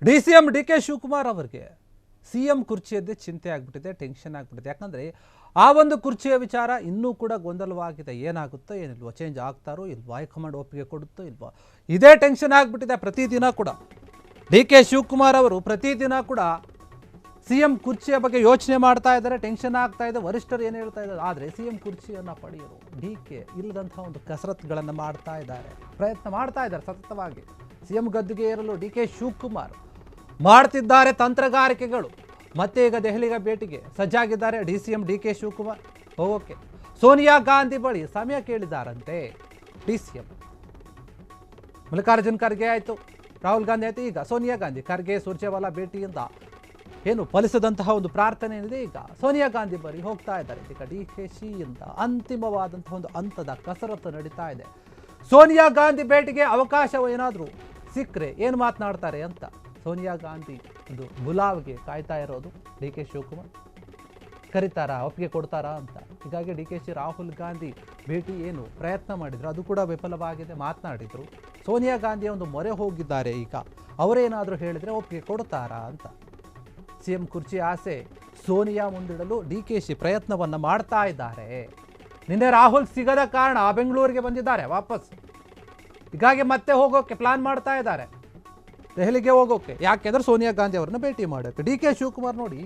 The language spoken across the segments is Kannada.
DCM ಡಿ ಕೆ ಶಿವಕುಮಾರ್ ಅವರಿಗೆ ಸಿಎಂ ಕುರ್ಚಿಯದ್ದೇ ಚಿಂತೆ ಆಗ್ಬಿಟ್ಟಿದೆ, ಟೆನ್ಷನ್ ಆಗ್ಬಿಟ್ಟಿದೆ. ಯಾಕಂದರೆ ಆ ಒಂದು ಕುರ್ಚಿಯ ವಿಚಾರ ಇನ್ನೂ ಕೂಡ ಗೊಂದಲವಾಗಿದೆ. ಏನಾಗುತ್ತೋ ಏನಿಲ್ವೋ, ಚೇಂಜ್ ಆಗ್ತಾರೋ ಇಲ್ವೋ, ಹೈಕಮಾಂಡ್ ಒಪ್ಪಿಗೆ ಕೊಡುತ್ತೋ ಇಲ್ವೋ, ಇದೇ ಟೆನ್ಷನ್ ಆಗ್ಬಿಟ್ಟಿದೆ. ಪ್ರತಿದಿನ ಕೂಡ ಡಿ ಕೆ ಶಿವಕುಮಾರ್ ಅವರು ಪ್ರತಿದಿನ ಕೂಡ ಸಿಎಂ ಕುರ್ಚಿಯ ಬಗ್ಗೆ ಯೋಚನೆ ಮಾಡ್ತಾ ಇದ್ದಾರೆ, ಟೆನ್ಷನ್ ಆಗ್ತಾ ಇದೆ. ವರಿಷ್ಠರು ಏನು ಹೇಳ್ತಾ ಇದ್ದಾರೆ, ಆದರೆ ಸಿಎಂ ಕುರ್ಚಿಯನ್ನು ಪಡೆಯಲು ಡಿ ಕೆ ಇಲ್ಲದಂಥ ಒಂದು ಕಸರತ್ತುಗಳನ್ನು ಮಾಡ್ತಾ ಇದ್ದಾರೆ, ಪ್ರಯತ್ನ ಮಾಡ್ತಾ ಇದ್ದಾರೆ ಸತತವಾಗಿ. ಸಿಎಂ ಗದ್ದುಗೆ ಏರಲು ಡಿ ಕೆ ಶಿವಕುಮಾರ್ ಮಾಡ್ತಿದ್ದಾರೆ ತಂತ್ರಗಾರಿಕೆಗಳು. ಮತ್ತೆ ಈಗ ದೆಹಲಿಗೆ ಭೇಟಿಗೆ ಸಜ್ಜಾಗಿದ್ದಾರೆ DCM ಡಿ ಕೆ ಶಿವಕುಮಾರ್. ಹೋಗೋಕೆ ಸೋನಿಯಾ ಗಾಂಧಿ ಬಳಿ ಸಮಯ ಕೇಳಿದಾರಂತೆ DCM. ಮಲ್ಲಿಕಾರ್ಜುನ್ ಖರ್ಗೆ ಆಯಿತು, ರಾಹುಲ್ ಗಾಂಧಿ ಆಯಿತು, ಈಗ ಸೋನಿಯಾ ಗಾಂಧಿ. ಖರ್ಗೆ ಸುರ್ಜೇವಾಲಾ ಭೇಟಿಯಿಂದ ಏನು ಫಲಿಸದಂತಹ ಒಂದು ಪ್ರಾರ್ಥನೆ ಏನಿದೆ, ಈಗ ಸೋನಿಯಾ ಗಾಂಧಿ ಬಳಿ ಹೋಗ್ತಾ ಇದ್ದಾರೆ. ಈಗ DKಶಿಯಿಂದ ಅಂತಿಮವಾದಂತಹ ಒಂದು ಹಂತದ ಕಸರತ್ತು ನಡೀತಾ ಇದೆ. ಸೋನಿಯಾ ಗಾಂಧಿ ಭೇಟಿಗೆ ಅವಕಾಶ ಏನಾದರೂ ಸಿಕ್ಕರೆ ಏನು ಮಾತನಾಡ್ತಾರೆ ಅಂತ ಸೋನಿಯಾ ಗಾಂಧಿ ಒಂದು ಬುಲಾವ್ಗೆ ಕಾಯ್ತಾ ಇರೋದು DK ಶಿವಕುಮಾರ್. ಕರೀತಾರಾ, ಒಪ್ಪಿಗೆ ಕೊಡ್ತಾರಾ ಅಂತ. ಹೀಗಾಗಿ DKಶಿ ರಾಹುಲ್ ಗಾಂಧಿ ಭೇಟಿ ಏನು ಪ್ರಯತ್ನ ಮಾಡಿದ್ರು, ಅದು ಕೂಡ ವಿಫಲವಾಗಿದೆ. ಮಾತನಾಡಿದ್ರು, ಸೋನಿಯಾ ಗಾಂಧಿಯ ಒಂದು ಮೊರೆ ಹೋಗಿದ್ದಾರೆ. ಈಗ ಅವರೇನಾದರೂ ಹೇಳಿದರೆ ಒಪ್ಪಿಗೆ ಕೊಡ್ತಾರಾ ಅಂತ. ಸಿಎಂ ಕುರ್ಚಿ ಆಸೆ ಸೋನಿಯಾ ಮುಂದಿಡಲು DKಶಿ ಪ್ರಯತ್ನವನ್ನು ಮಾಡ್ತಾ ಇದ್ದಾರೆ. ನಿನ್ನೆ ರಾಹುಲ್ ಸಿಗದ ಕಾರಣ ಬೆಂಗಳೂರಿಗೆ ಬಂದಿದ್ದಾರೆ ವಾಪಸ್. ಹೀಗಾಗಿ ಮತ್ತೆ ಹೋಗೋಕೆ ಪ್ಲಾನ್ ಮಾಡ್ತಾ ಇದ್ದಾರೆ, ದೆಹಲಿಗೆ ಹೋಗೋಕೆ. ಯಾಕೆಂದ್ರೆ ಸೋನಿಯಾ ಗಾಂಧಿ ಅವರನ್ನ ಭೇಟಿ ಮಾಡೋಕೆ. DK ಶಿವಕುಮಾರ್ ನೋಡಿ,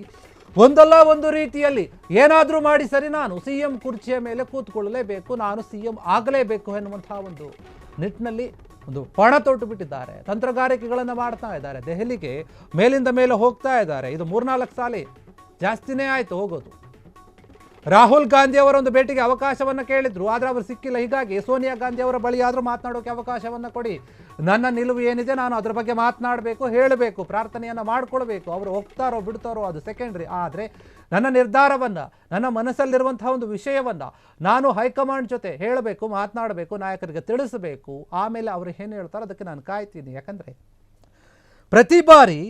ಒಂದಲ್ಲ ಒಂದು ರೀತಿಯಲ್ಲಿ ಏನಾದರೂ ಮಾಡಿ ಸರಿ, ನಾನು ಸಿಎಂ ಕುರ್ಚಿಯ ಮೇಲೆ ಕೂತ್ಕೊಳ್ಳಲೇಬೇಕು, ನಾನು ಸಿಎಂ ಆಗಲೇಬೇಕು ಎನ್ನುವಂತಹ ಒಂದು ನಿಟ್ಟಿನಲ್ಲಿ ಒಂದು ಪಣ ತೊಟ್ಟು ಬಿಟ್ಟಿದ್ದಾರೆ. ತಂತ್ರಗಾರಿಕೆಗಳನ್ನು ಮಾಡ್ತಾ ಇದ್ದಾರೆ. ದೆಹಲಿಗೆ ಮೇಲಿಂದ ಮೇಲೆ ಹೋಗ್ತಾ ಇದ್ದಾರೆ. ಇದು 3-4 ಸಾಲಿ ಜಾಸ್ತಿನೇ ಆಯಿತು ಹೋಗೋದು. ರಾಹುಲ್ ಗಾಂಧಿ ಅವರ ಒಂದು ಭೇಟಿಗೆ ಅವಕಾಶವನ್ನು ಕೇಳಿದ್ರು, ಆದರೆ ಅವರು ಸಿಕ್ಕಿಲ್ಲ. ಹೀಗಾಗಿ ಸೋನಿಯಾ ಗಾಂಧಿ ಅವರ ಬಳಿ ಆದರೂ ಮಾತನಾಡೋಕೆ ಅವಕಾಶವನ್ನು ಕೊಡಿ, ನನ್ನ ನಿಲುವು ಏನಿದೆ ನಾನು ಅದರ ಬಗ್ಗೆ ಮಾತನಾಡಬೇಕು, ಹೇಳಬೇಕು, ಪ್ರಾರ್ಥನೆಯನ್ನು ಮಾಡಿಕೊಳ್ಬೇಕು. ಅವರು ಹೋಗ್ತಾರೋ ಬಿಡ್ತಾರೋ ಅದು ಸೆಕೆಂಡ್ರಿ. ಆದರೆ ನನ್ನ ನಿರ್ಧಾರವನ್ನು, ನನ್ನ ಮನಸ್ಸಲ್ಲಿರುವಂತಹ ಒಂದು ವಿಷಯವನ್ನು ನಾನು ಹೈಕಮಾಂಡ್ ಜೊತೆ ಹೇಳಬೇಕು, ಮಾತನಾಡಬೇಕು, ನಾಯಕರಿಗೆ ತಿಳಿಸಬೇಕು. ಆಮೇಲೆ ಅವರು ಏನು ಹೇಳ್ತಾರೋ ಅದಕ್ಕೆ ನಾನು ಕಾಯ್ತೀನಿ. ಯಾಕಂದರೆ ಪ್ರತಿ ಬಾರಿ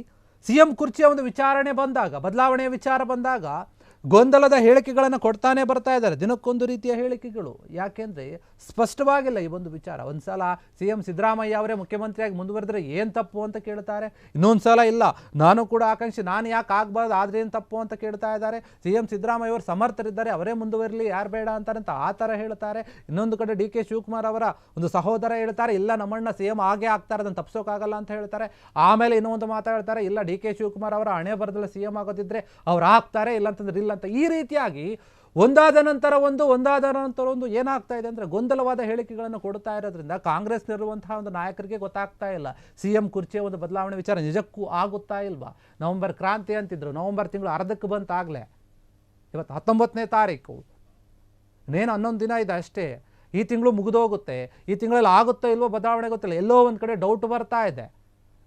ಸಿಎಂ ಕುರ್ಚಿಯ ಒಂದು ವಿಚಾರಣೆ ಬಂದಾಗ, ಬದಲಾವಣೆಯ ವಿಚಾರ ಬಂದಾಗ ಗೊಂದಲದ ಹೇಳಿಕೆಗಳನ್ನು ಕೊಡ್ತಾನೆ ಬರ್ತಾ ಇದ್ದಾರೆ. ದಿನಕ್ಕೊಂದು ರೀತಿಯ ಹೇಳಿಕೆಗಳು. ಯಾಕೆಂದರೆ ಸ್ಪಷ್ಟವಾಗಿಲ್ಲ ಈ ಒಂದು ವಿಚಾರ. ಒಂದು ಸಲ CM ಸಿದ್ದರಾಮಯ್ಯ ಅವರೇ ಮುಖ್ಯಮಂತ್ರಿಯಾಗಿ ಮುಂದುವರೆದ್ರೆ ಏನು ತಪ್ಪು ಅಂತ ಕೇಳ್ತಾರೆ. ಇನ್ನೊಂದು ಸಲ ಇಲ್ಲ, ನಾನು ಕೂಡ ಆಕಾಂಕ್ಷಿ, ನಾನು ಯಾಕೆ ಆಗಬಾರ್ದು, ಆದರೆ ಏನು ತಪ್ಪು ಅಂತ ಕೇಳ್ತಾ ಇದ್ದಾರೆ. CM ಸಿದ್ದರಾಮಯ್ಯ ಅವರು ಸಮರ್ಥರಿದ್ದಾರೆ, ಅವರೇ ಮುಂದುವರಲಿ, ಯಾರು ಬೇಡ ಅಂತಾರಂತ ಆ ಥರ ಹೇಳ್ತಾರೆ. ಇನ್ನೊಂದು ಕಡೆ DK ಶಿವಕುಮಾರ್ ಅವರ ಒಂದು ಸಹೋದರ ಹೇಳ್ತಾರೆ, ಇಲ್ಲ ನಮ್ಮಣ್ಣ CM ಆಗೇ ಆಗ್ತಾರೆ, ಅದನ್ನು ತಪ್ಪಿಸೋಕ್ಕಾಗಲ್ಲ ಅಂತ ಹೇಳ್ತಾರೆ. ಆಮೇಲೆ ಇನ್ನೊಂದು ಮಾತಾಡ್ತಾರೆ, ಇಲ್ಲ DK ಶಿವಕುಮಾರ್ ಅವರ ಹಣೆ ಬರದಲ್ಲಿ CM ಆಗೋದಿದ್ರೆ ಅವ್ರು ಆಗ್ತಾರೆ, ಇಲ್ಲಂತಂದ್ರೆ ಇಲ್ಲ ಅಂತ. ಈ ರೀತಿಯಾಗಿ ಒಂದಾದ ನಂತರ ಒಂದು ಏನಾಗ್ತಾ ಇದೆ ಅಂದರೆ ಗೊಂದಲವಾದ ಹೇಳಿಕೆಗಳನ್ನು ಕೊಡ್ತಾ ಇರೋದ್ರಿಂದ ಕಾಂಗ್ರೆಸ್ನಲ್ಲಿರುವಂತಹ ಒಂದು ನಾಯಕರಿಗೆ ಗೊತ್ತಾಗ್ತಾ ಇಲ್ಲ CM ಕುರ್ಚಿಯ ಒಂದು ಬದಲಾವಣೆ ವಿಚಾರ ನಿಜಕ್ಕೂ ಆಗುತ್ತಾ ಇಲ್ವಾ. ನವೆಂಬರ್ ಕ್ರಾಂತಿ ಅಂತಿದ್ರು, ನವೆಂಬರ್ ತಿಂಗಳು ಅರ್ಧಕ್ಕೆ ಬಂತಾಗಲೇ, ಇವತ್ತು 19ನೇ ತಾರೀಕು, ಇನ್ನೇನು 11 ದಿನ ಇದೆ ಅಷ್ಟೇ. ಈ ತಿಂಗಳು ಮುಗಿದೋಗುತ್ತೆ. ಈ ತಿಂಗಳಲ್ಲಿ ಆಗುತ್ತೋ ಇಲ್ವೋ ಬದಲಾವಣೆ ಗೊತ್ತಿಲ್ಲ. ಎಲ್ಲೋ ಒಂದು ಕಡೆ ಡೌಟ್ ಬರ್ತಾ ಇದೆ.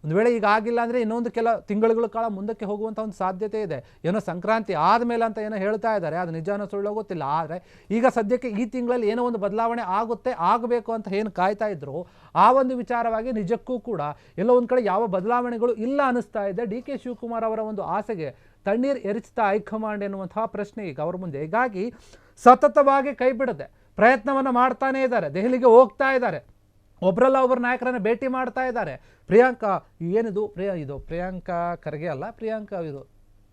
ಒಂದು ವೇಳೆ ಈಗ ಆಗಿಲ್ಲ ಅಂದರೆ ಇನ್ನೊಂದು ಕೆಲ ತಿಂಗಳುಗಳ ಕಾಲ ಮುಂದಕ್ಕೆ ಹೋಗುವಂಥ ಒಂದು ಸಾಧ್ಯತೆ ಇದೆ. ಏನೋ ಸಂಕ್ರಾಂತಿ ಆದಮೇಲೆ ಅಂತ ಏನೋ ಹೇಳ್ತಾ ಇದ್ದಾರೆ, ಅದು ನಿಜಾನೋ ಸುಳ್ಳೋ ಗೊತ್ತಿಲ್ಲ. ಆದರೆ ಈಗ ಸದ್ಯಕ್ಕೆ ಈ ತಿಂಗಳಲ್ಲಿ ಏನೋ ಒಂದು ಬದಲಾವಣೆ ಆಗುತ್ತೆ, ಆಗಬೇಕು ಅಂತ ಏನು ಕಾಯ್ತಾ ಇದ್ರು, ಆ ಒಂದು ವಿಚಾರವಾಗಿ ನಿಜಕ್ಕೂ ಕೂಡ ಎಲ್ಲೋ ಒಂದು ಕಡೆ ಯಾವ ಬದಲಾವಣೆಗಳು ಇಲ್ಲ ಅನ್ನಿಸ್ತಾ ಇದೆ. DK ಶಿವಕುಮಾರ್ ಅವರ ಒಂದು ಆಸೆಗೆ ತಣ್ಣೀರು ಎರಚ್ತಾ ಹೈಕಮಾಂಡ್ ಎನ್ನುವಂತಹ ಪ್ರಶ್ನೆ ಈಗ ಅವ್ರ ಮುಂದೆ. ಹೀಗಾಗಿ ಸತತವಾಗಿ ಕೈ ಬಿಡದೆ ಪ್ರಯತ್ನವನ್ನು ಮಾಡ್ತಾನೇ ಇದ್ದಾರೆ. ದೆಹಲಿಗೆ ಹೋಗ್ತಾ ಇದ್ದಾರೆ, ಒಬ್ಬರಲ್ಲ ಒಬ್ಬರು ನಾಯಕರನ್ನು ಭೇಟಿ ಮಾಡ್ತಾ ಇದ್ದಾರೆ. ಪ್ರಿಯಾಂಕಾ ಏನಿದು ಪ್ರಿಯಾಂಕಾ ಖರ್ಗೆ ಅಲ್ಲ, ಪ್ರಿಯಾಂಕಾ ಇದು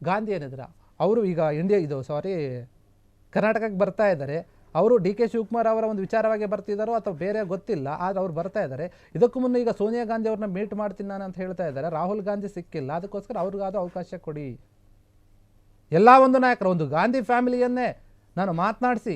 ಗಾಂಧಿ ಏನಿದ್ರ ಅವರು ಈಗ ಕರ್ನಾಟಕಕ್ಕೆ ಬರ್ತಾ ಇದ್ದಾರೆ. ಅವರು DK ಶಿವಕುಮಾರ್ ಅವರ ಒಂದು ವಿಚಾರವಾಗಿ ಬರ್ತಿದ್ದಾರೋ ಅಥವಾ ಬೇರೆ ಗೊತ್ತಿಲ್ಲ, ಆದರೆ ಅವ್ರು ಬರ್ತಾ ಇದ್ದಾರೆ. ಇದಕ್ಕೂ ಮುನ್ನ ಈಗ ಸೋನಿಯಾ ಗಾಂಧಿ ಅವ್ರನ್ನ ಮೀಟ್ ಮಾಡ್ತೀನಿ ನಾನು ಅಂತ ಹೇಳ್ತಾ ಇದ್ದಾರೆ. ರಾಹುಲ್ ಗಾಂಧಿ ಸಿಕ್ಕಿಲ್ಲ, ಅದಕ್ಕೋಸ್ಕರ ಅವ್ರಿಗಾದ ಅವಕಾಶ ಕೊಡಿ. ಎಲ್ಲ ಒಂದು ನಾಯಕರು, ಒಂದು ಗಾಂಧಿ ಫ್ಯಾಮಿಲಿಯನ್ನೇ ನಾನು ಮಾತನಾಡಿಸಿ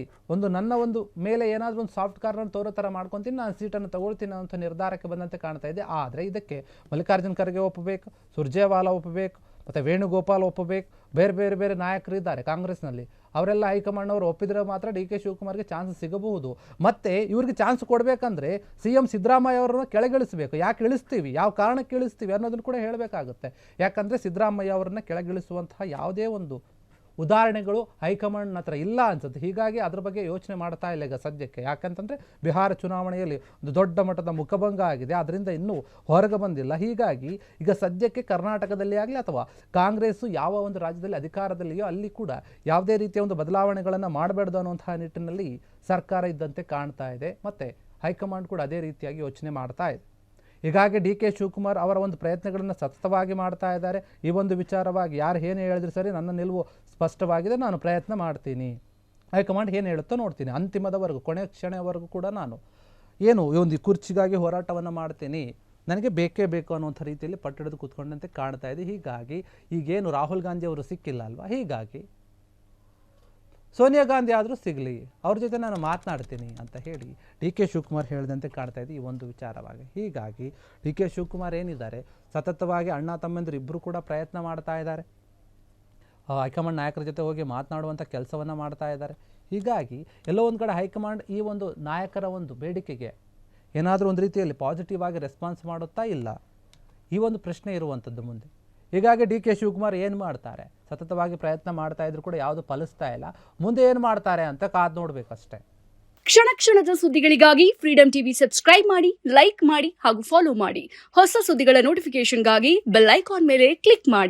ನನ್ನ ಒಂದು ಮೇಲೆ ಏನಾದರೂ ಒಂದು ಸಾಫ್ಟ್ ಕಾರ್ನನ್ನು ತೋರೋ ಥರ ಮಾಡ್ಕೊತೀನಿ, ನಾನು ಸೀಟನ್ನು ತಗೊಳ್ತೀನಿ ಅಂತ ನಿರ್ಧಾರಕ್ಕೆ ಬಂದಂತೆ ಕಾಣ್ತಾ ಇದೆ. ಆದರೆ ಇದಕ್ಕೆ ಮಲ್ಲಿಕಾರ್ಜುನ್ ಖರ್ಗೆ ಒಪ್ಪಬೇಕು, ಸುರ್ಜೇವಾಲಾ ಒಪ್ಪಬೇಕು, ಮತ್ತು ವೇಣುಗೋಪಾಲ್ ಒಪ್ಪಬೇಕು, ಬೇರೆ ನಾಯಕರು ಇದ್ದಾರೆ ಕಾಂಗ್ರೆಸ್ನಲ್ಲಿ. ಅವರೆಲ್ಲ ಹೈಕಮಾಂಡ್ ಅವರು ಒಪ್ಪಿದ್ರೆ ಮಾತ್ರ DK ಶಿವಕುಮಾರ್ಗೆ ಚಾನ್ಸ್ ಸಿಗಬಹುದು. ಮತ್ತು ಇವ್ರಿಗೆ ಚಾನ್ಸ್ ಕೊಡಬೇಕಂದ್ರೆ CM ಸಿದ್ದರಾಮಯ್ಯ ಅವರನ್ನು ಕೆಳಗಿಳಿಸಬೇಕು. ಯಾಕೆ ಇಳಿಸ್ತೀವಿ, ಯಾವ ಕಾರಣಕ್ಕೆ ಇಳಿಸ್ತೀವಿ ಅನ್ನೋದನ್ನು ಕೂಡ ಹೇಳಬೇಕಾಗುತ್ತೆ. ಯಾಕಂದರೆ ಸಿದ್ದರಾಮಯ್ಯ ಅವರನ್ನು ಕೆಳಗಿಳಿಸುವಂತಹ ಯಾವುದೇ ಒಂದು ಉದಾಹರಣೆಗಳು ಹೈಕಮಾಂಡ್ ಹತ್ರ ಇಲ್ಲ ಅನ್ಸುತ್ತೆ. ಹೀಗಾಗಿ ಅದ್ರ ಬಗ್ಗೆ ಯೋಚನೆ ಮಾಡ್ತಾ ಇಲ್ಲ ಈಗ ಸದ್ಯಕ್ಕೆ. ಯಾಕಂತಂದರೆ ಬಿಹಾರ ಚುನಾವಣೆಯಲ್ಲಿ ಒಂದು ದೊಡ್ಡ ಮಟ್ಟದ ಮುಖಭಂಗ ಆಗಿದೆ, ಅದರಿಂದ ಇನ್ನೂ ಹೊರಗೆ ಬಂದಿಲ್ಲ. ಹೀಗಾಗಿ ಈಗ ಸದ್ಯಕ್ಕೆ ಕರ್ನಾಟಕದಲ್ಲಿ ಆಗಲಿ ಅಥವಾ ಕಾಂಗ್ರೆಸ್ಸು ಯಾವ ಒಂದು ರಾಜ್ಯದಲ್ಲಿ ಅಧಿಕಾರದಲ್ಲಿಯೋ ಅಲ್ಲಿ ಕೂಡ ಯಾವುದೇ ರೀತಿಯ ಒಂದು ಬದಲಾವಣೆಗಳನ್ನು ಮಾಡಬಾರ್ದು ಅನ್ನುವಂತಹ ನಿಟ್ಟಿನಲ್ಲಿ ಸರ್ಕಾರ ಇದ್ದಂತೆ ಕಾಣ್ತಾ ಇದೆ. ಮತ್ತು ಹೈಕಮಾಂಡ್ ಕೂಡ ಅದೇ ರೀತಿಯಾಗಿ ಯೋಚನೆ ಮಾಡ್ತಾ ಇದೆ. ಹೀಗಾಗಿ ಡಿ ಕೆ ಶಿವಕುಮಾರ್ ಅವರ ಒಂದು ಪ್ರಯತ್ನಗಳನ್ನು ಸತತವಾಗಿ ಮಾಡ್ತಾ ಇದ್ದಾರೆ. ಈ ಒಂದು ವಿಚಾರವಾಗಿ ಯಾರು ಏನು ಹೇಳಿದ್ರು ಸರಿ, ನನ್ನ ನಿಲುವು ಸ್ಪಷ್ಟವಾಗಿದೆ, ನಾನು ಪ್ರಯತ್ನ ಮಾಡ್ತೀನಿ, ಹೈಕಮಾಂಡ್ ಏನು ಹೇಳುತ್ತೋ ನೋಡ್ತೀನಿ, ಅಂತಿಮದವರೆಗೂ ಕೊನೆ ಕ್ಷಣವರೆಗೂ ಕೂಡ ನಾನು ಏನು ಈ ಒಂದು ಕುರ್ಚಿಗಾಗಿ ಹೋರಾಟವನ್ನು ಮಾಡ್ತೀನಿ, ನನಗೆ ಬೇಕೇ ಬೇಕು ಅನ್ನುವಂಥ ರೀತಿಯಲ್ಲಿ ಪಟ್ಟಿಡಿದು ಕೂತ್ಕೊಂಡಂತೆ ಕಾಣ್ತಾ ಇದೆ. ಹೀಗಾಗಿ ಈಗೇನು ರಾಹುಲ್ ಗಾಂಧಿ ಅವರು ಸಿಕ್ಕಿಲ್ಲ ಅಲ್ವಾ, ಹೀಗಾಗಿ ಸೋನಿಯಾ ಗಾಂಧಿ ಆದರೂ ಸಿಗಲಿ, ಅವ್ರ ಜೊತೆ ನಾನು ಮಾತನಾಡ್ತೀನಿ ಅಂತ ಹೇಳಿ ಡಿ ಕೆ ಶಿವಕುಮಾರ್ ಹೇಳಿದಂತೆ ಕಾಣ್ತಾ ಇದೆ ಈ ಒಂದು ವಿಚಾರವಾಗಿ. ಹೀಗಾಗಿ ಡಿ ಕೆ ಶಿವಕುಮಾರ್ ಏನಿದ್ದಾರೆ, ಸತತವಾಗಿ ಅಣ್ಣ ತಮ್ಮಂದಿರು ಇಬ್ಬರು ಕೂಡ ಪ್ರಯತ್ನ ಮಾಡ್ತಾ ಇದ್ದಾರೆ, ಹೈಕಮಾಂಡ್ ನಾಯಕರ ಜೊತೆ ಹೋಗಿ ಮಾತನಾಡುವಂಥ ಕೆಲಸವನ್ನು ಮಾಡ್ತಾ ಇದ್ದಾರೆ. ಹೀಗಾಗಿ ಎಲ್ಲೋ ಒಂದು ಕಡೆ ಹೈಕಮಾಂಡ್ ಈ ಒಂದು ನಾಯಕರ ಒಂದು ಬೇಡಿಕೆಗೆ ಏನಾದರೂ ಒಂದು ರೀತಿಯಲ್ಲಿ ಪಾಸಿಟಿವ್ ಆಗಿ ರೆಸ್ಪಾನ್ಸ್ ಮಾಡುತ್ತಾ ಇಲ್ಲ, ಈ ಒಂದು ಪ್ರಶ್ನೆ ಇರುವಂಥದ್ದು ಮುಂದೆ. ಹೀಗಾಗಿ ಡಿ ಕೆ ಶಿವಕುಮಾರ್ ಏನು ಮಾಡ್ತಾರೆ, ಸತತವಾಗಿ ಪ್ರಯತ್ನ ಮಾಡ್ತಾ ಇದ್ರು ಕೂಡ ಯಾವುದು ಫಲಿಸ್ತಾ ಇಲ್ಲ, ಮುಂದೆ ಏನು ಮಾಡ್ತಾರೆ ಅಂತ ಕಾದು ನೋಡಬೇಕಷ್ಟೇ. ಕ್ಷಣ ಕ್ಷಣದ ಸುದ್ದಿಗಳಿಗಾಗಿ ಫ್ರೀಡಂ ಟಿವಿ ಸಬ್ಸ್ಕ್ರೈಬ್ ಮಾಡಿ, ಲೈಕ್ ಮಾಡಿ ಹಾಗೂ ಫಾಲೋ ಮಾಡಿ. ಹೊಸ ಸುದ್ದಿಗಳ ನೋಟಿಫಿಕೇಶನ್ಗಾಗಿ ಬೆಲ್ ಐಕಾನ್ ಮೇಲೆ ಕ್ಲಿಕ್ ಮಾಡಿ.